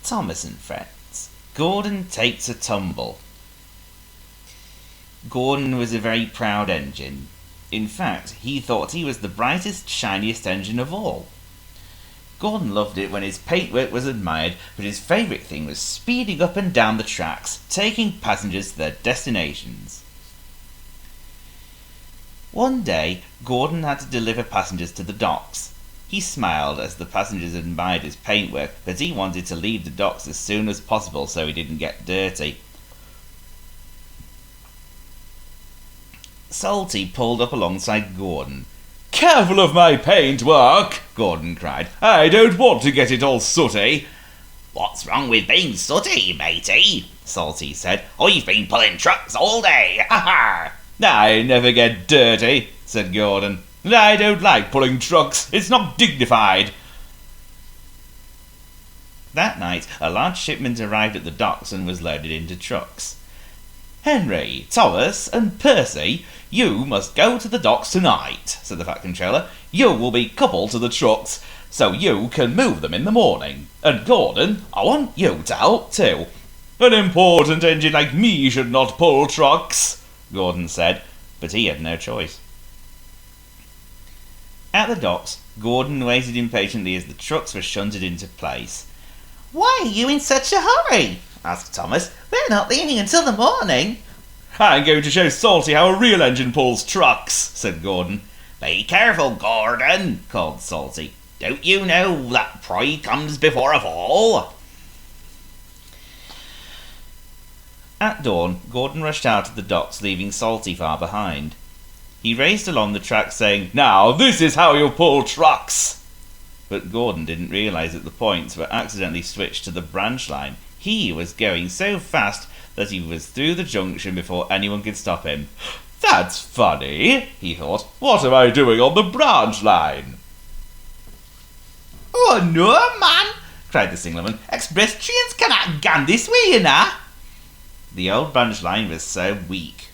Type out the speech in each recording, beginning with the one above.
Thomas and Friends. Gordon takes a tumble. Gordon was a very proud engine. In fact, he thought he was the brightest, shiniest engine of all. Gordon loved it when his paintwork was admired, but his favourite thing was speeding up and down the tracks, taking passengers to their destinations. One day, Gordon had to deliver passengers to the docks. He smiled as the passengers admired his paintwork, but he wanted to leave the docks as soon as possible so he didn't get dirty. Salty pulled up alongside Gordon. "Careful of my paintwork!" Gordon cried. "I don't want to get it all sooty." "What's wrong with being sooty, matey?" Salty said. "I've been pulling trucks all day, ha ha!" "I never get dirty," said Gordon. "I don't like pulling trucks. It's not dignified." That night, a large shipment arrived at the docks and was loaded into trucks. "Henry, Thomas, and Percy, you must go to the docks tonight," said the Fat Controller. "You will be coupled to the trucks, so you can move them in the morning. And Gordon, I want you to help too." "An important engine like me should not pull trucks," Gordon said, but he had no choice. At the docks, Gordon waited impatiently as the trucks were shunted into place. "Why are you in such a hurry?" asked Thomas. "We're not leaving until the morning." "I'm going to show Salty how a real engine pulls trucks," said Gordon. "Be careful, Gordon," called Salty. "Don't you know that pride comes before a fall?" At dawn, Gordon rushed out of the docks, leaving Salty far behind. He raced along the track saying, "Now this is how you pull trucks!" But Gordon didn't realise that the points were accidentally switched to the branch line. He was going so fast that he was through the junction before anyone could stop him. "That's funny," he thought. "What am I doing on the branch line?" "Oh no, man!" cried the signalman. "Express trains cannot go this way, you know." The old branch line was so weak.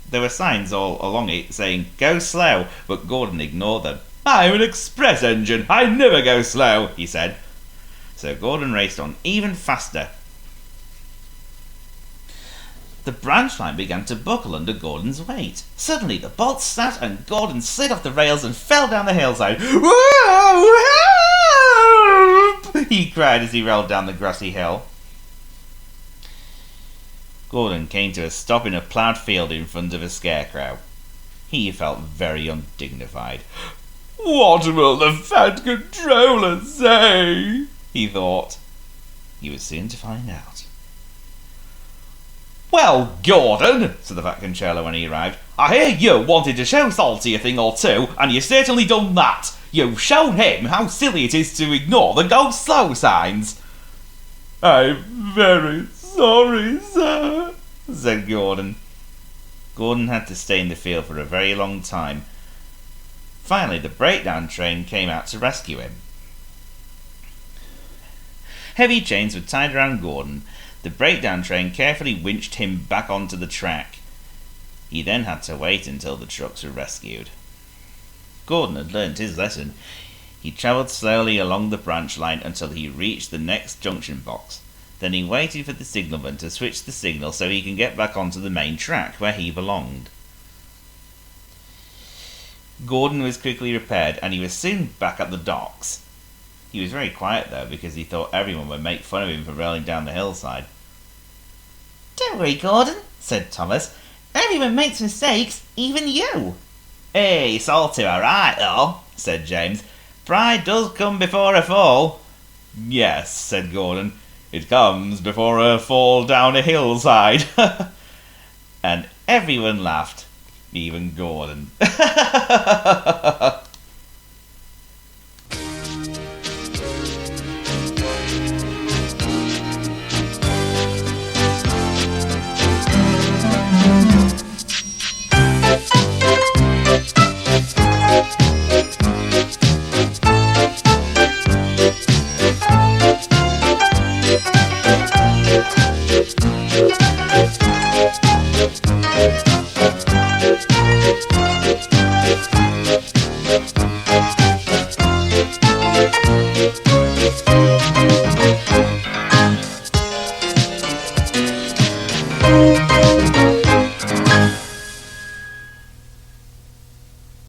There were signs all along it saying, "Go slow," but Gordon ignored them. "I'm an express engine. I never go slow," he said. So Gordon raced on even faster. The branch line began to buckle under Gordon's weight. Suddenly the bolts snapped and Gordon slid off the rails and fell down the hillside. "Whoa, help!" he cried as he rolled down the grassy hill. Gordon came to a stop in a ploughed field in front of a scarecrow. He felt very undignified. "What will the Fat Controller say?" he thought. He was soon to find out. "Well, Gordon," said the Fat Controller when he arrived, "I hear you wanted to show Salty a thing or two, and you've certainly done that. You've shown him how silly it is to ignore the go slow signs." "I'm very sorry, sir," said Gordon. Gordon had to stay in the field for a very long time. Finally, the breakdown train came out to rescue him. Heavy chains were tied around Gordon. The breakdown train carefully winched him back onto the track. He then had to wait until the trucks were rescued. Gordon had learnt his lesson. He travelled slowly along the branch line until he reached the next junction box. Then he waited for the signalman to switch the signal so he can get back onto the main track where he belonged. Gordon was quickly repaired and he was soon back at the docks. He was very quiet though because he thought everyone would make fun of him for rolling down the hillside. "Don't worry, Gordon," said Thomas. "Everyone makes mistakes, even you." "Hey, it's all too alright though," said James. "Pride does come before a fall." "Yes," said Gordon. "It comes before a fall down a hillside." And everyone laughed, even Gordon. it.